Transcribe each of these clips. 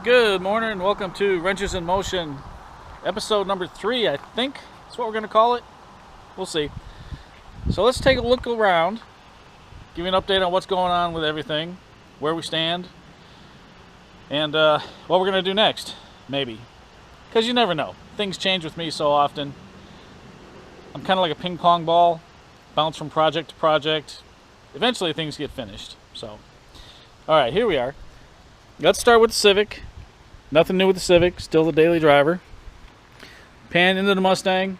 Good morning, welcome to Wrenches in Motion, episode number 3, I think that's what we're going to call it. We'll see. So let's take a look around, give you an update on what's going on with everything, where we stand, and what we're going to do next, maybe. Because you never know. Things change with me so often. I'm kind of like a ping pong ball, bounce from project to project. Eventually things get finished. So, alright, here we are. Let's start with the Civic. Nothing new with the Civic, still the daily driver. Pan into the Mustang,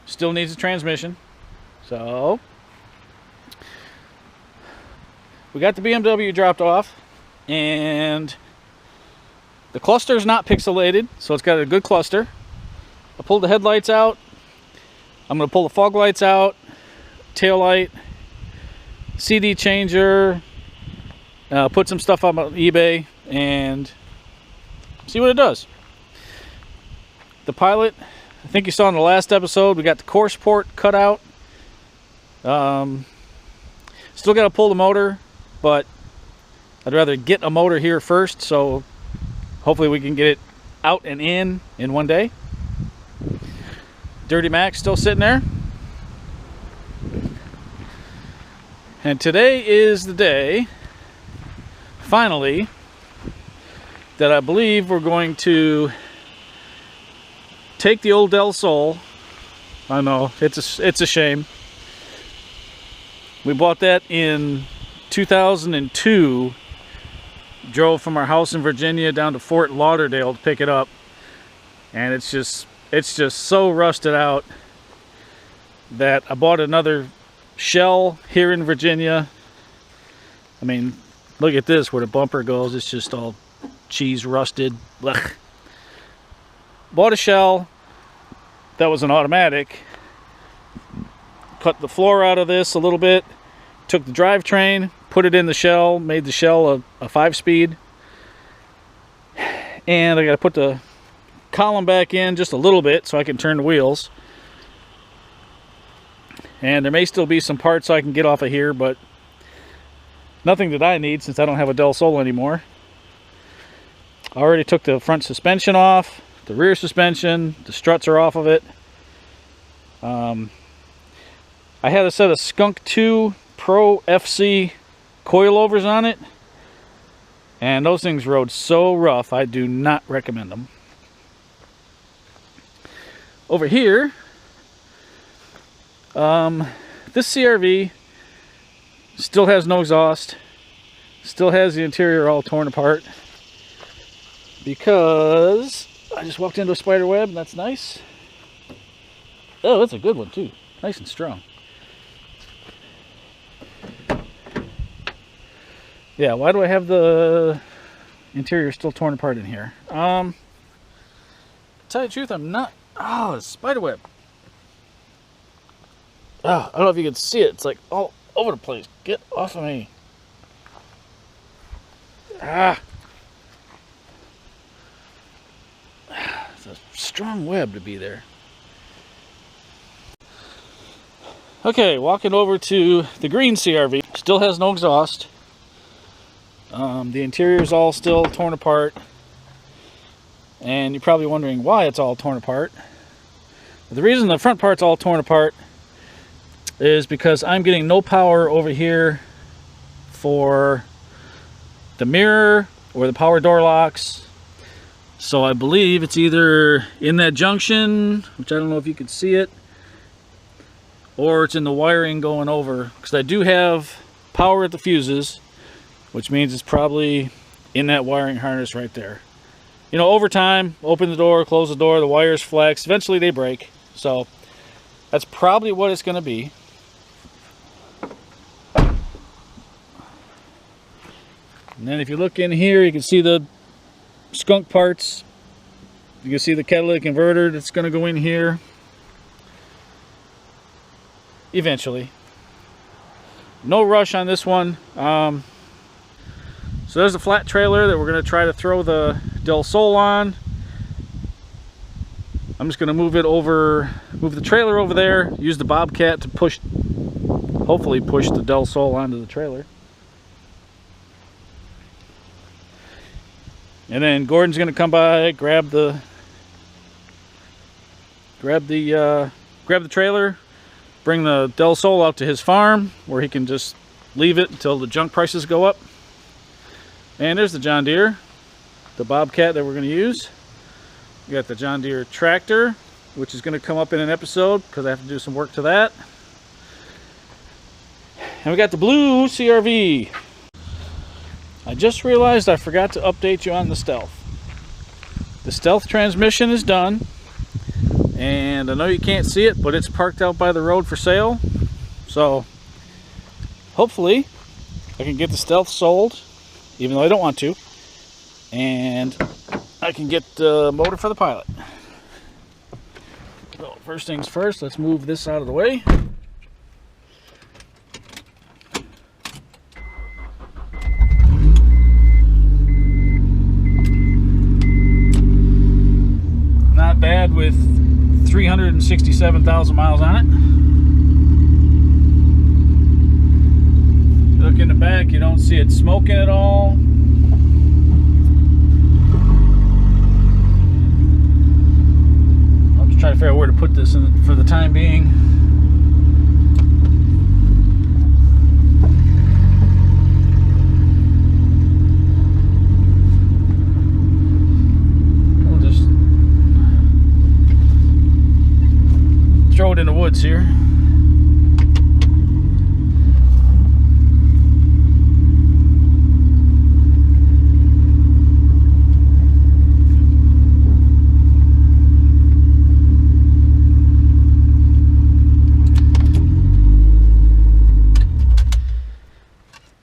still needs a transmission. So, we got the BMW dropped off, and the cluster is not pixelated, so it's got a good cluster. I pulled the headlights out. I'm going to pull the fog lights out, tail light, CD changer, put some stuff on eBay, and see what it does. The Pilot, I think you saw in the last episode, we got the core support cut out. Still got to pull the motor, but I'd rather get a motor here first, so hopefully we can get it out and in one day. Dirty Mac still sitting there. And today is the day, finally, that I believe we're going to take the old Del Sol. I know, it's a shame. We bought that in 2002. Drove from our house in Virginia down to Fort Lauderdale to pick it up. And it's just so rusted out that I bought another shell here in Virginia. I mean, look at this, where the bumper goes, it's just all cheese rusted. Blech. Bought a shell that was an automatic. Cut the floor out of this a little bit. Took the drivetrain, put it in the shell, made the shell a 5-speed. And I got to put the column back in just a little bit so I can turn the wheels. And there may still be some parts I can get off of here, but nothing that I need since I don't have a Del Sol anymore. I already took the front suspension off, the rear suspension, the struts are off of it. I had a set of Skunk 2 Pro FC coilovers on it, and those things rode so rough, I do not recommend them. Over here, this CRV still has no exhaust, still has the interior all torn apart, because I just walked into a spider web, and that's nice. Oh, that's a good one too, nice and strong. Yeah, why do I have the interior still torn apart in here? To tell you the truth, I'm not. Oh, it's spider web. Oh, I don't know if you can see it. It's like all over the place. Get off of me. Ah. It's a strong web to be there. Okay, walking over to the green CRV. Still has no exhaust. The interior is all still torn apart. And you're probably wondering why it's all torn apart. The reason the front part's all torn apart is because I'm getting no power over here for the mirror or the power door locks. So I believe it's either in that junction, which I don't know if you can see it, or it's in the wiring going over, because I do have power at the fuses, which means it's probably in that wiring harness right there. You know, over time, open the door, close the door, the wires flex, eventually they break. So that's probably what it's going to be. And then if you look in here, you can see the skunk parts. You can see the catalytic converter that's going to go in here eventually. No rush on this one. So there's a flat trailer that we're going to try to throw the Del Sol on. I'm just going to move the trailer over there, use the Bobcat to hopefully push the Del Sol onto the trailer. And then Gordon's gonna come by, grab the trailer, bring the Del Sol out to his farm where he can just leave it until the junk prices go up. And there's the John Deere, the Bobcat that we're going to use. We got the John Deere tractor, which is going to come up in an episode because I have to do some work to that. And we got the blue CRV. I just realized I forgot to update you on the Stealth. The Stealth transmission is done. And I know you can't see it, but it's parked out by the road for sale. So hopefully I can get the Stealth sold, even though I don't want to. And I can get the motor for the Pilot. So first things first, let's move this out of the way. Not bad with 367,000 miles on it. Look in the back, you don't see it smoking at all. I'm just trying to figure out where to put this in for the time being. We'll just throw it in the woods here.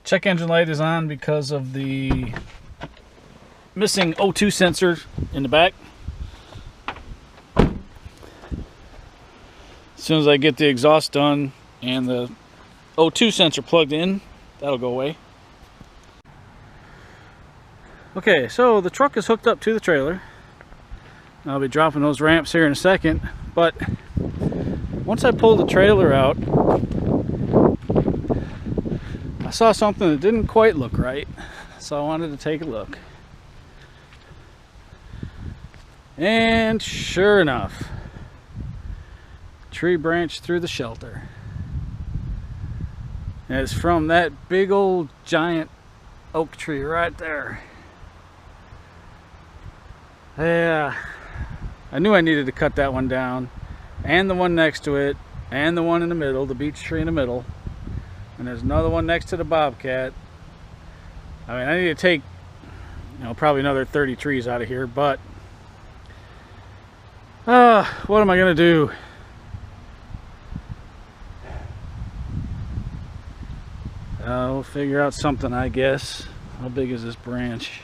Check engine light is on because of the missing O2 sensor in the back. As soon as I get the exhaust done and the O2 sensor plugged in, that'll go away. Okay, so the truck is hooked up to the trailer. I'll be dropping those ramps here in a second, but once I pull the trailer out, I saw something that didn't quite look right, so I wanted to take a look. And sure enough, tree branch through the shelter. And it's from that big old giant oak tree right there. Yeah, I knew I needed to cut that one down, and the one next to it, and the one in the middle, the beech tree in the middle. And there's another one next to the Bobcat. I mean, I need to take, probably another 30 trees out of here, but what am I gonna do? We'll figure out something, I guess. How big is this branch?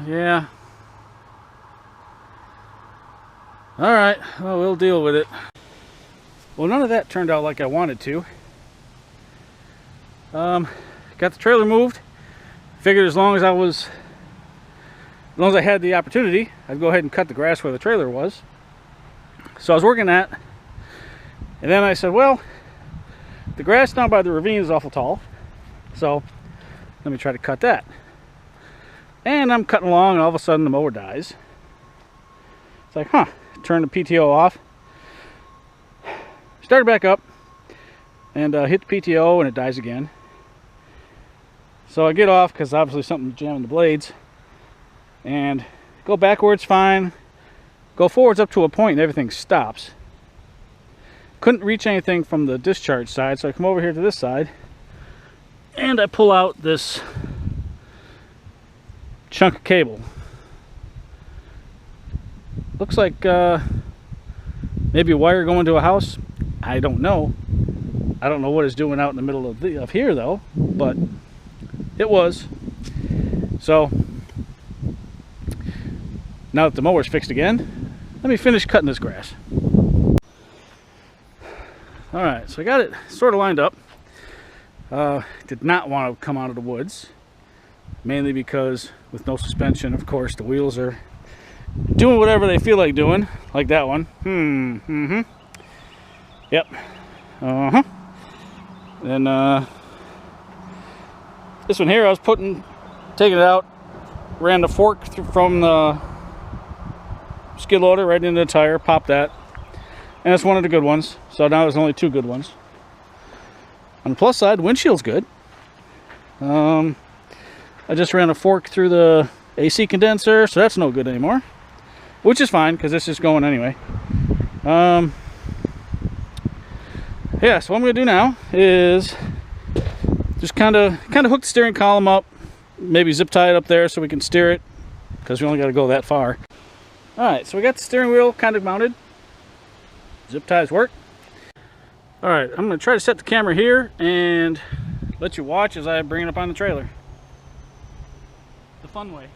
Yeah. Alright, well, we'll deal with it. Well, none of that turned out like I wanted to. Got the trailer moved. Figured as long as I had the opportunity, I'd go ahead and cut the grass where the trailer was. So I was working that, and then I said, well, the grass down by the ravine is awful tall, so let me try to cut that. And I'm cutting along, and all of a sudden the mower dies. It's like, huh, turn the PTO off, start it back up, and hit the PTO, and it dies again. So I get off, because obviously something's jamming the blades, and go backwards fine, go forwards up to a point and everything stops. Couldn't reach anything from the discharge side, so I come over here to this side, and I pull out this chunk of cable. Looks like maybe a wire going to a house. I don't know. I don't know what it's doing out in the middle of here though, but it was. So now that the mower's fixed again, let me finish cutting this grass. Alright, so I got it sort of lined up. Did not want to come out of the woods, mainly because with no suspension, of course, the wheels are doing whatever they feel like doing, like that one. Yep. Then this one here, I was taking it out, ran the fork from the skid loader right into the tire, popped that, and it's one of the good ones. So now there's only 2 good ones. On the plus side, windshield's good. I just ran a fork through the AC condenser, so that's no good anymore, which is fine because it's just going anyway. Yeah, so what I'm gonna do now is just kind of hook the steering column up, maybe zip tie it up there so we can steer it, because we only got to go that far. All right, so we got the steering wheel kind of mounted. Zip ties work. All right, I'm gonna try to set the camera here and let you watch as I bring it up on the trailer. The fun way.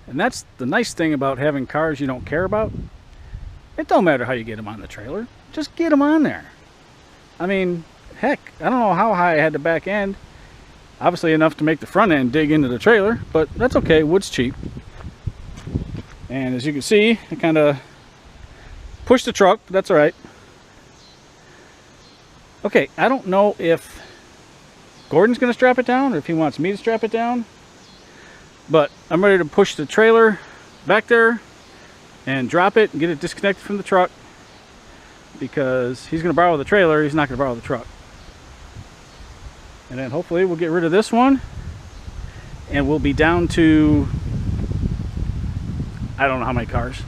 And that's the nice thing about having cars you don't care about. It don't matter how you get them on the trailer. Just get them on there. I mean, heck, I don't know how high I had the back end. Obviously enough to make the front end dig into the trailer, but that's okay, wood's cheap. And as you can see, I kind of pushed the truck, but that's all right. Okay, I don't know if Gordon's gonna strap it down or if he wants me to strap it down. But I'm ready to push the trailer back there and drop it and get it disconnected from the truck, because he's going to borrow the trailer, he's not going to borrow the truck. And then hopefully we'll get rid of this one and we'll be down to, I don't know how many cars.